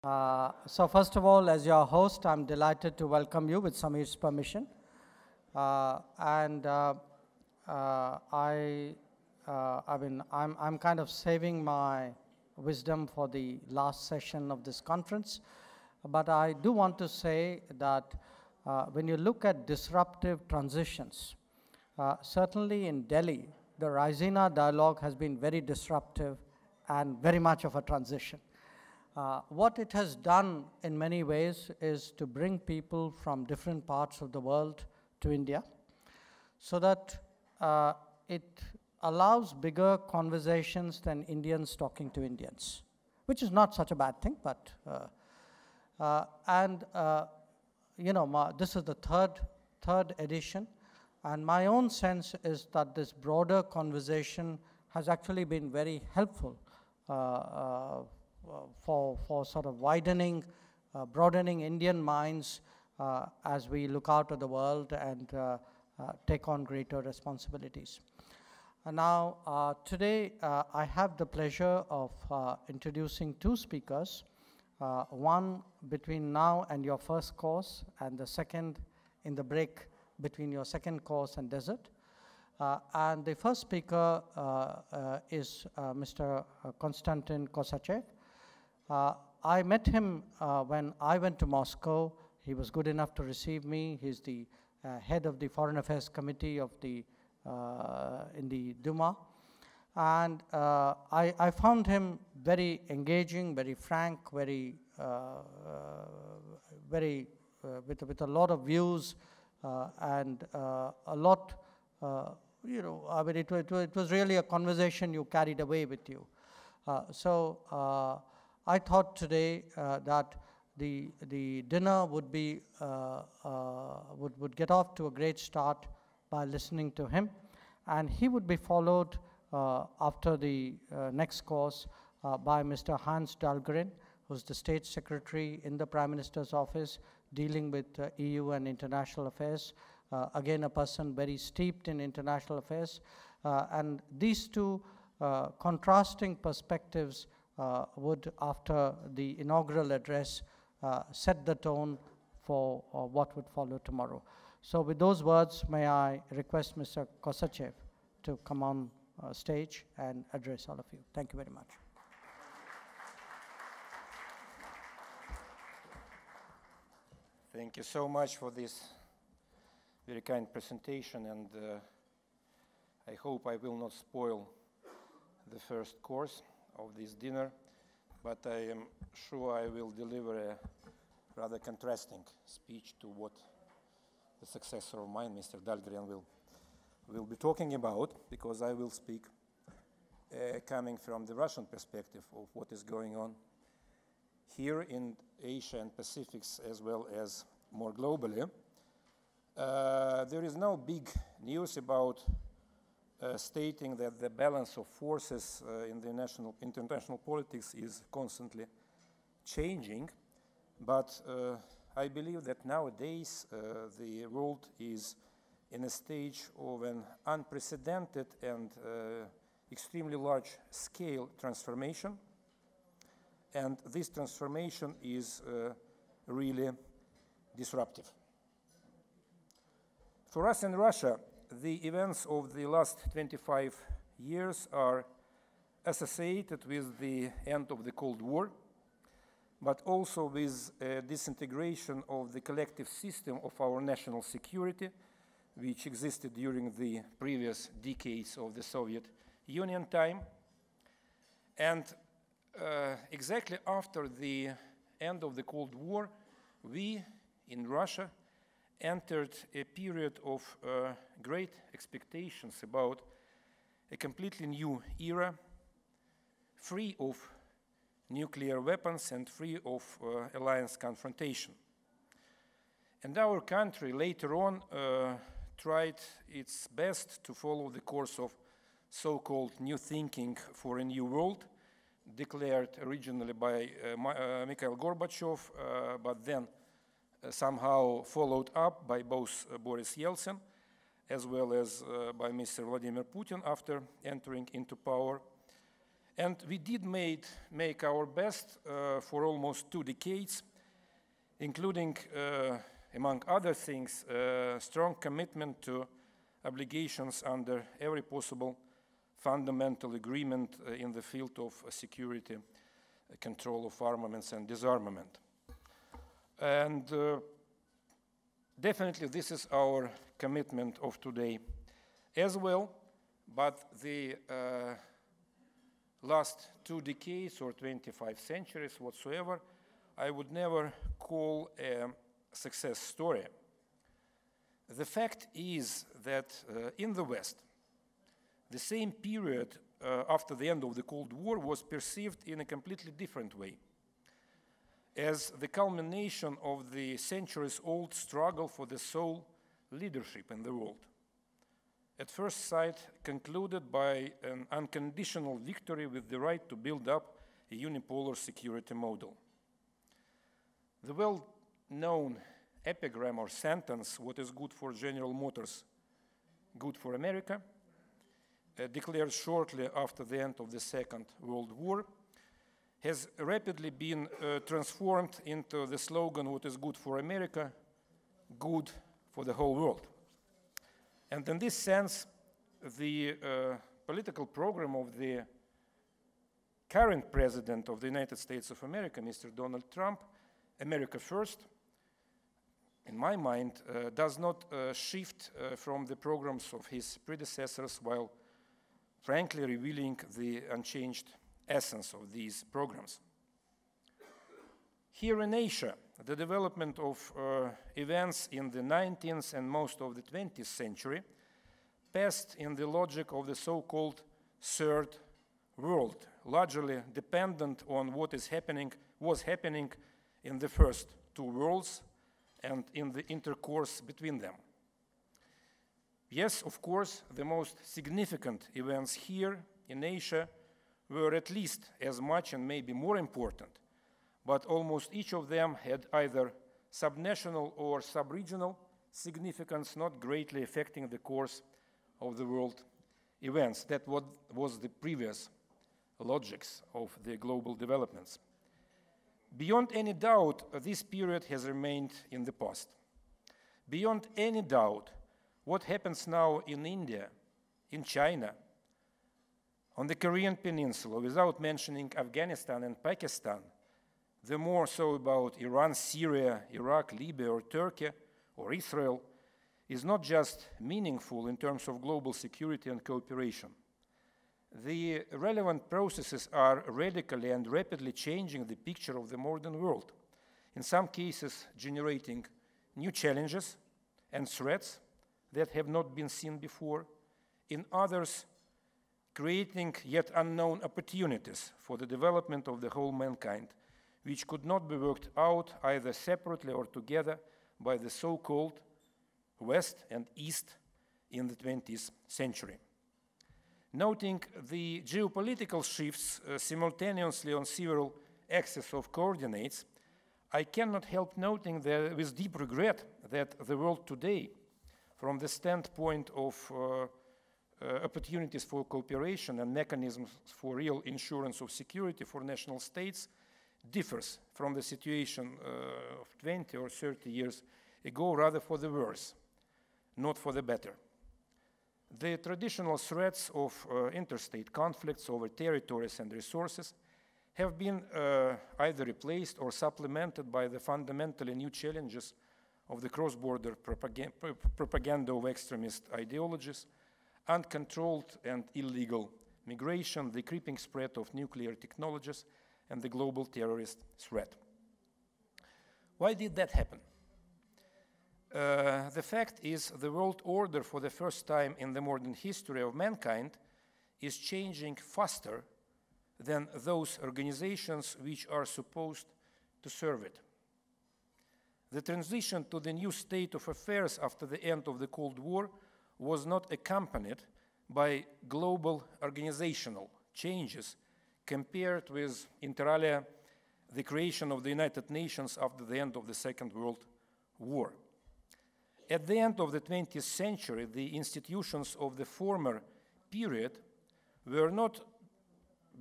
So first of all, as your host, I'm delighted to welcome you with Sameer's permission. I'm kind of saving my wisdom for the last session of this conference. But I do want to say that when you look at disruptive transitions, certainly in Delhi, the Raisina Dialogue has been very disruptive and very much of a transition. What it has done in many ways is to bring people from different parts of the world to India so that it allows bigger conversations than Indians talking to Indians, which is not such a bad thing, but this is the third edition, and my own sense is that this broader conversation has actually been very helpful for sort of widening, broadening Indian minds as we look out at the world and take on greater responsibilities. Now, today I have the pleasure of introducing two speakers, one between now and your first course, and the second in the break between your second course and dessert. And the first speaker is Mr. Konstantin Kosachev. I met him when I went to Moscow. He was good enough to receive me. He's the head of the Foreign Affairs Committee of the in the Duma. And I found him very engaging, very frank, very with a lot of views and a lot, it was really a conversation you carried away with you. I thought today that the dinner would be would get off to a great start by listening to him, and he would be followed after the next course by Mr. Hans Dahlgren, who's the State Secretary in the Prime Minister's office dealing with EU and international affairs. Again, a person very steeped in international affairs, and these two contrasting perspectives would, after the inaugural address, set the tone for what would follow tomorrow. So with those words, may I request Mr. Kosachev to come on stage and address all of you. Thank you very much. Thank you so much for this very kind presentation, and I hope I will not spoil the first course of this dinner, but I am sure I will deliver a rather contrasting speech to what the successor of mine, Mr. Dahlgren, will be talking about, because I will speak coming from the Russian perspective of what is going on here in Asia and Pacific, as well as more globally. There is no big news about stating that the balance of forces in the international politics is constantly changing, but I believe that nowadays the world is in a stage of an unprecedented and extremely large scale transformation, and this transformation is really disruptive. For us in Russia, the events of the last 25 years are associated with the end of the Cold War, but also with disintegration of the collective system of our national security, which existed during the previous decades of the Soviet Union time. And exactly after the end of the Cold War, we in Russia entered a period of great expectations about a completely new era, free of nuclear weapons and free of alliance confrontation. And our country later on tried its best to follow the course of so-called new thinking for a new world, declared originally by Mikhail Gorbachev, but then somehow followed up by both Boris Yeltsin as well as by Mr. Vladimir Putin after entering into power. And we did make our best for almost 2 decades, including, among other things, strong commitment to obligations under every possible fundamental agreement in the field of security, control of armaments and disarmament. And definitely this is our commitment of today as well, but the last 2 decades or 25 centuries whatsoever, I would never call a success story. The fact is that in the West, the same period after the end of the Cold War was perceived in a completely different way, as the culmination of the centuries-old struggle for the sole leadership in the world. At first sight, concluded by an unconditional victory with the right to build up a unipolar security model. The well-known epigram or sentence, "What is good for General Motors, good for America," declared shortly after the end of the Second World War, has rapidly been transformed into the slogan, "What is good for America, good for the whole world." And in this sense, the political program of the current president of the United States of America, Mr. Donald Trump, America First, in my mind, does not shift from the programs of his predecessors, while frankly revealing the unchanged essence of these programs. Here in Asia, the development of events in the 19th and most of the 20th century passed in the logic of the so-called Third World, largely dependent on what was happening in the first 2 worlds and in the intercourse between them. Yes, of course, the most significant events here in Asia were at least as much and maybe more important, but almost each of them had either subnational or sub-regional significance, not greatly affecting the course of the world events. That was the previous logics of the global developments. Beyond any doubt, this period has remained in the past. Beyond any doubt, what happens now in India, in China, on the Korean Peninsula, without mentioning Afghanistan and Pakistan, the more so about Iran, Syria, Iraq, Libya, or Turkey, or Israel, is not just meaningful in terms of global security and cooperation. The relevant processes are radically and rapidly changing the picture of the modern world, in some cases generating new challenges and threats that have not been seen before, in others creating yet unknown opportunities for the development of the whole mankind, which could not be worked out either separately or together by the so-called West and East in the 20th century. Noting the geopolitical shifts simultaneously on several axes of coordinates, I cannot help noting with deep regret that the world today, from the standpoint of opportunities for cooperation and mechanisms for real insurance of security for national states, differs from the situation of 20 or 30 years ago, rather for the worse, not for the better. The traditional threats of interstate conflicts over territories and resources have been either replaced or supplemented by the fundamentally new challenges of the cross-border propaganda of extremist ideologies, uncontrolled and illegal migration, the creeping spread of nuclear technologies, and the global terrorist threat. Why did that happen? The fact is, the world order for the first time in the modern history of mankind is changing faster than those organizations which are supposed to serve it. The transition to the new state of affairs after the end of the Cold War was not accompanied by global organizational changes compared with, inter alia, the creation of the United Nations after the end of the Second World War. At the end of the 20th century, the institutions of the former period were not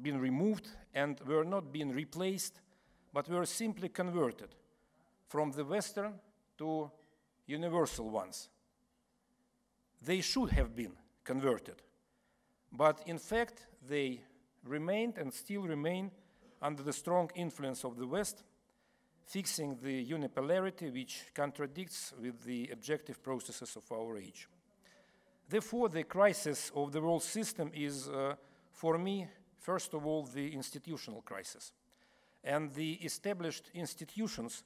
been removed and were not being replaced, but were simply converted from the Western to universal ones. They should have been converted, but in fact they remained and still remain under the strong influence of the West, fixing the unipolarity which contradicts with the objective processes of our age. Therefore, the crisis of the world system is, for me, first of all, the institutional crisis. And the established institutions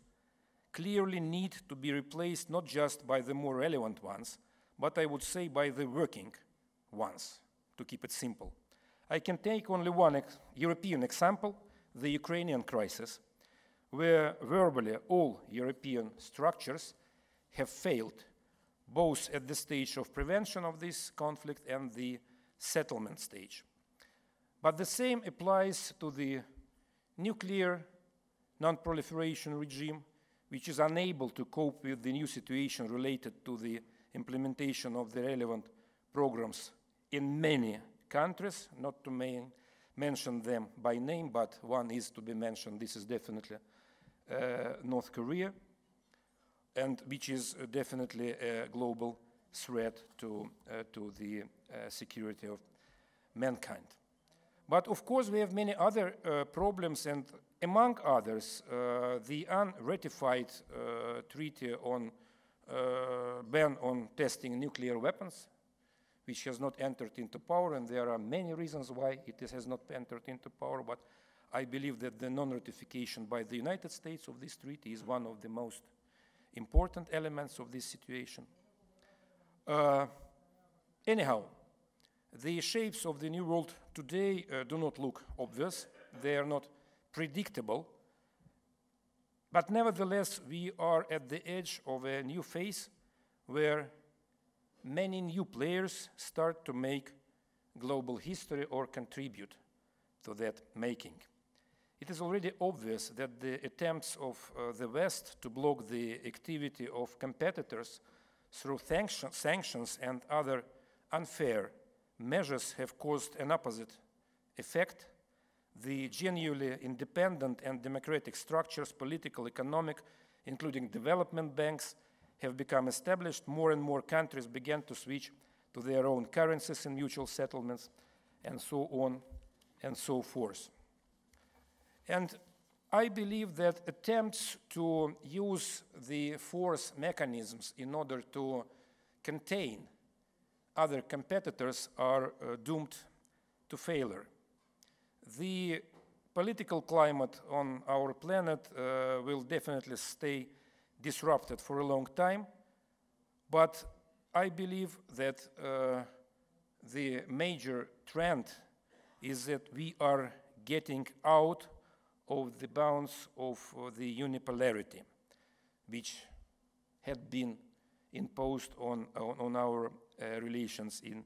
clearly need to be replaced not just by the more relevant ones, but I would say by the working ones, to keep it simple. I can take only one European example, the Ukrainian crisis, where verbally all European structures have failed, both at the stage of prevention of this conflict and the settlement stage. But the same applies to the nuclear non-proliferation regime, which is unable to cope with the new situation related to the implementation of the relevant programs in many countries, not to mention them by name, but one is to be mentioned. This is definitely North Korea, and which is definitely a global threat to the security of mankind. But of course, we have many other problems, and among others, the unratified treaty on ban on testing nuclear weapons, which has not entered into power, and there are many reasons why it has not entered into power, but I believe that the non-ratification by the United States of this treaty is one of the most important elements of this situation. Anyhow, the shapes of the new world today do not look obvious. They are not predictable. But nevertheless, we are at the edge of a new phase where many new players start to make global history or contribute to that making. It is already obvious that the attempts of the West to block the activity of competitors through sanctions and other unfair measures have caused an opposite effect. The genuinely independent and democratic structures, political, economic, including development banks, have become established. More and more countries began to switch to their own currencies and mutual settlements, and so on and so forth. And I believe that attempts to use the force mechanisms in order to contain other competitors are doomed to failure. The political climate on our planet will definitely stay disrupted for a long time, but I believe that the major trend is that we are getting out of the bounds of the unipolarity, which had been imposed on our relations in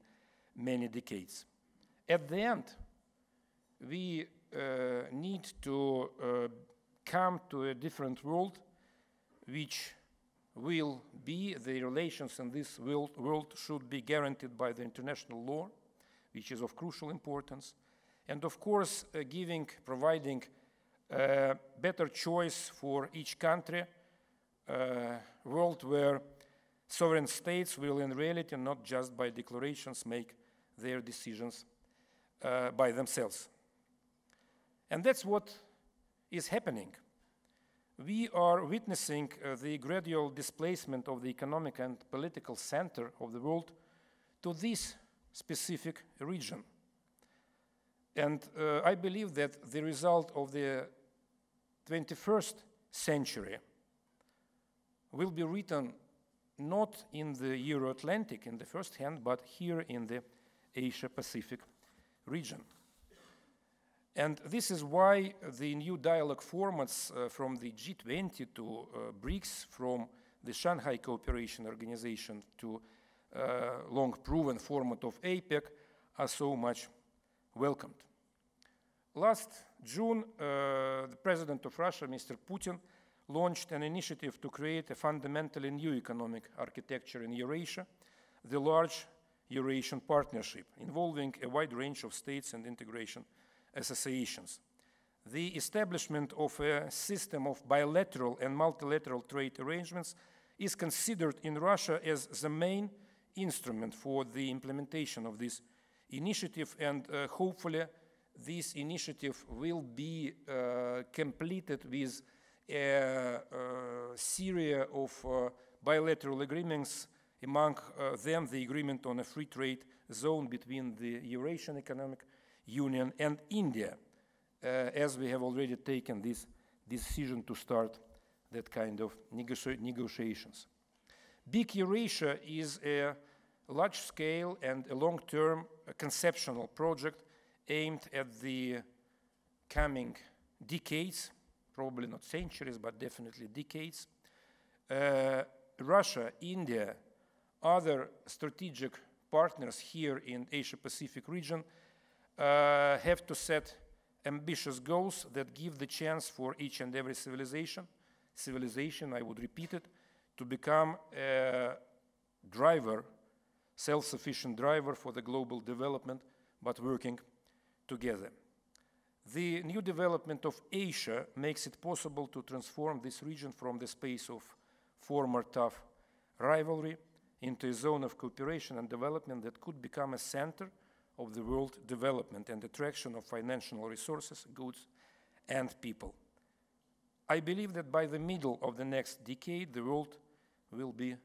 many decades. At the end, we need to come to a different world, which will be the relations in this world should be guaranteed by the international law, which is of crucial importance, and of course providing better choice for each country, world where sovereign states will in reality, not just by declarations, make their decisions by themselves. And that's what is happening. We are witnessing the gradual displacement of the economic and political center of the world to this specific region. And I believe that the result of the 21st century will be written not in the Euro-Atlantic in the first hand, but here in the Asia-Pacific region. And this is why the new dialogue formats from the G20 to BRICS, from the Shanghai Cooperation Organization to long-proven format of APEC are so much welcomed. Last June, the President of Russia, Mr. Putin, launched an initiative to create a fundamentally new economic architecture in Eurasia, the large Eurasian Partnership, involving a wide range of states and integration associations. The establishment of a system of bilateral and multilateral trade arrangements is considered in Russia as the main instrument for the implementation of this initiative, and hopefully this initiative will be completed with a series of bilateral agreements, among them the agreement on a free trade zone between the Eurasian Economic Union and India, as we have already taken this decision to start that kind of negotiations. Big Eurasia is a large-scale and a long-term conceptual project aimed at the coming decades, probably not centuries, but definitely decades. Russia, India, other strategic partners here in Asia-Pacific region have to set ambitious goals that give the chance for each and every civilization, I would repeat it, to become a driver, self-sufficient driver for the global development, but working together. The new development of Asia makes it possible to transform this region from the space of former tough rivalry into a zone of cooperation and development that could become a center of the world development and attraction of financial resources, goods, and people. I believe that by the middle of the next decade, the world will be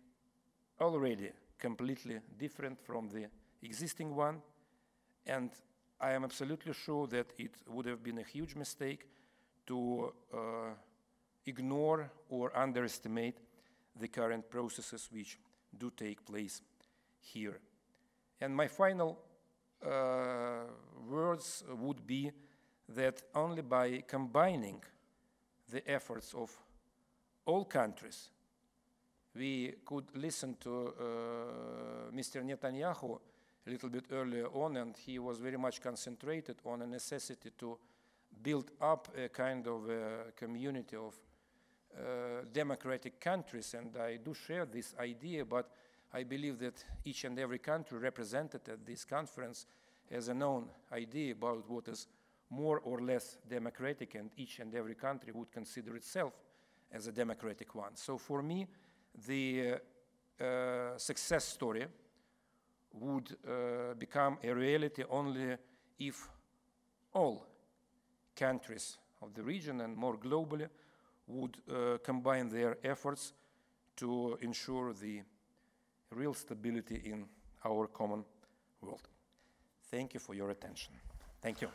already completely different from the existing one, and I am absolutely sure that it would have been a huge mistake to ignore or underestimate the current processes which do take place here. And my final words would be that only by combining the efforts of all countries, we could listen to Mr. Netanyahu a little bit earlier on, and he was very much concentrated on a necessity to build up a kind of a community of democratic countries, and I do share this idea, but I believe that each and every country represented at this conference has a known idea about what is more or less democratic, and each and every country would consider itself as a democratic one. So for me, the success story would become a reality only if all countries of the region and more globally would combine their efforts to ensure the real stability in our common world. Thank you for your attention. Thank you.